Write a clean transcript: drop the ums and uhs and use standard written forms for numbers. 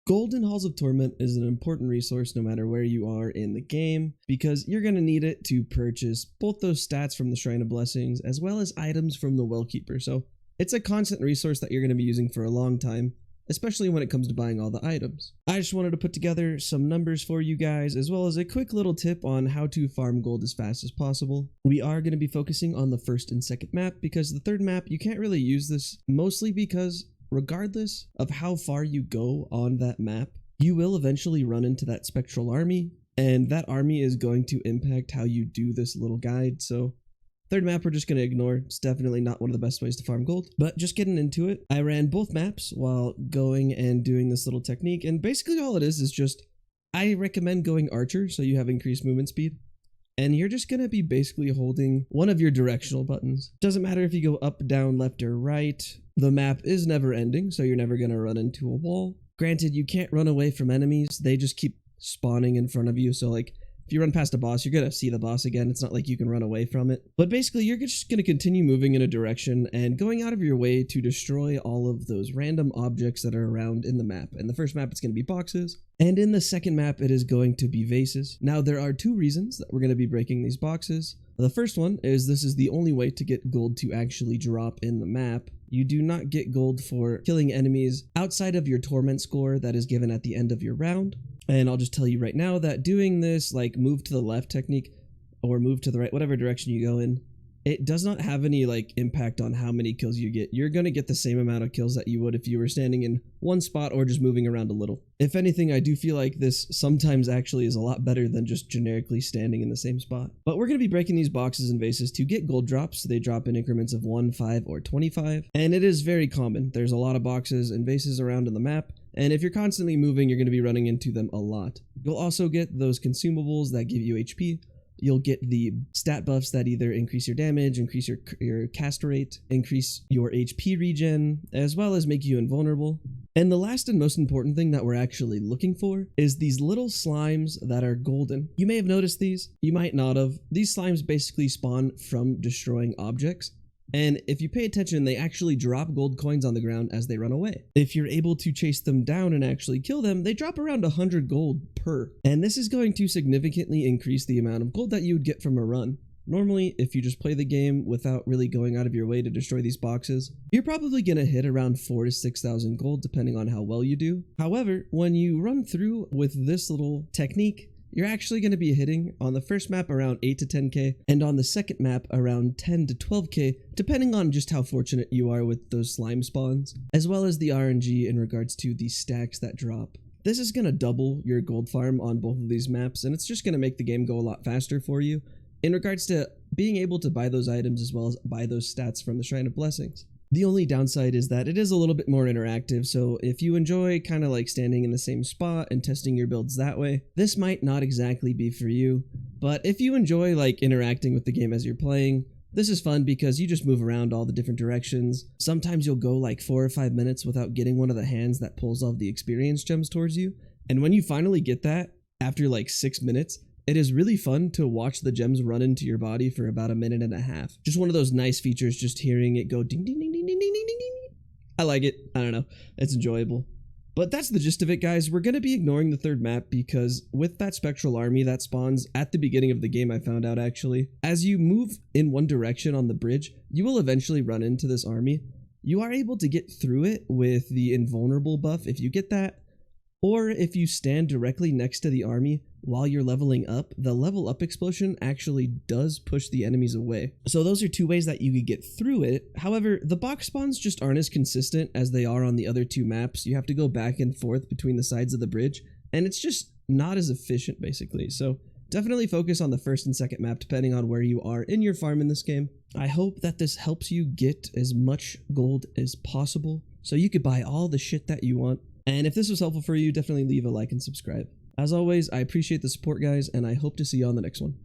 Gold in Halls of Torment is an important resource no matter where you are in the game, because you're going to need it to purchase both those stats from the Shrine of Blessings as well as items from the Wellkeeper. So it's a constant resource that you're going to be using for a long time, especially when it comes to buying all the items. I just wanted to put together some numbers for you guys, as well as a quick little tip on how to farm gold as fast as possible. We are going to be focusing on the first and second map, because the third map, you can't really use this, mostly because regardless of how far you go on that map, you will eventually run into that spectral army, and that army is going to impact how you do this little guide. So third map we're just going to ignore. It's definitely not one of the best ways to farm gold. But just getting into it, I ran both maps while going and doing this little technique, and basically all it is just, I recommend going archer so you have increased movement speed. And you're just going to be basically holding one of your directional buttons. Doesn't matter if you go up, down, left, or right. The map is never ending, so you're never going to run into a wall. Granted, you can't run away from enemies. They just keep spawning in front of you. So like, if you run past a boss, you're going to see the boss again. It's not like you can run away from it. But basically, you're just going to continue moving in a direction and going out of your way to destroy all of those random objects that are around in the map. In the first map, it's going to be boxes. And in the second map, it is going to be vases. Now, there are two reasons that we're going to be breaking these boxes. The first one is this is the only way to get gold to actually drop in the map. You do not get gold for killing enemies outside of your Torment score that is given at the end of your round. And I'll just tell you right now that doing this, like move to the left technique or move to the right, whatever direction you go in, it does not have any like impact on how many kills you get. You're going to get the same amount of kills that you would if you were standing in one spot or just moving around a little. If anything, I do feel like this sometimes actually is a lot better than just generically standing in the same spot. But we're going to be breaking these boxes and vases to get gold drops. They drop in increments of 1, 5, or 25. And it is very common. There's a lot of boxes and vases around in the map. And if you're constantly moving, you're going to be running into them a lot. You'll also get those consumables that give you HP. You'll get the stat buffs that either increase your damage, increase your cast rate, increase your HP regen, as well as make you invulnerable. And the last and most important thing that we're actually looking for is these little slimes that are golden. You may have noticed these, you might not have. These slimes basically spawn from destroying objects. And if you pay attention, they actually drop gold coins on the ground as they run away. If you're able to chase them down and actually kill them, they drop around 100 gold per. And this is going to significantly increase the amount of gold that you would get from a run. Normally, if you just play the game without really going out of your way to destroy these boxes, you're probably going to hit around 4,000 to 6,000 gold depending on how well you do. However, when you run through with this little technique, you're actually going to be hitting on the first map around 8 to 10k and on the second map around 10 to 12k, depending on just how fortunate you are with those slime spawns, as well as the RNG in regards to the stacks that drop. This is going to double your gold farm on both of these maps, and it's just going to make the game go a lot faster for you in regards to being able to buy those items as well as buy those stats from the Shrine of Blessings. The only downside is that it is a little bit more interactive, so if you enjoy kind of like standing in the same spot and testing your builds that way, this might not exactly be for you. But if you enjoy like interacting with the game as you're playing, this is fun because you just move around all the different directions. Sometimes you'll go like 4 or 5 minutes without getting one of the hands that pulls all the experience gems towards you. And when you finally get that, after like 6 minutes, it is really fun to watch the gems run into your body for about 1.5 minutes. Just one of those nice features, just hearing it go ding, ding, ding, ding, ding, ding, ding, ding, ding. I like it. I don't know. It's enjoyable. But that's the gist of it, guys. We're going to be ignoring the third map because with that spectral army that spawns at the beginning of the game, I found out actually, as you move in one direction on the bridge, you will eventually run into this army. You are able to get through it with the invulnerable buff if you get that, or if you stand directly next to the army while you're leveling up, the level up explosion actually does push the enemies away. So those are two ways that you could get through it. However, the box spawns just aren't as consistent as they are on the other two maps. You have to go back and forth between the sides of the bridge, and it's just not as efficient basically. So definitely focus on the first and second map depending on where you are in your farm in this game. I hope that this helps you get as much gold as possible so you could buy all the shit that you want. And if this was helpful for you, definitely leave a like and subscribe. As always, I appreciate the support, guys, and I hope to see you on the next one.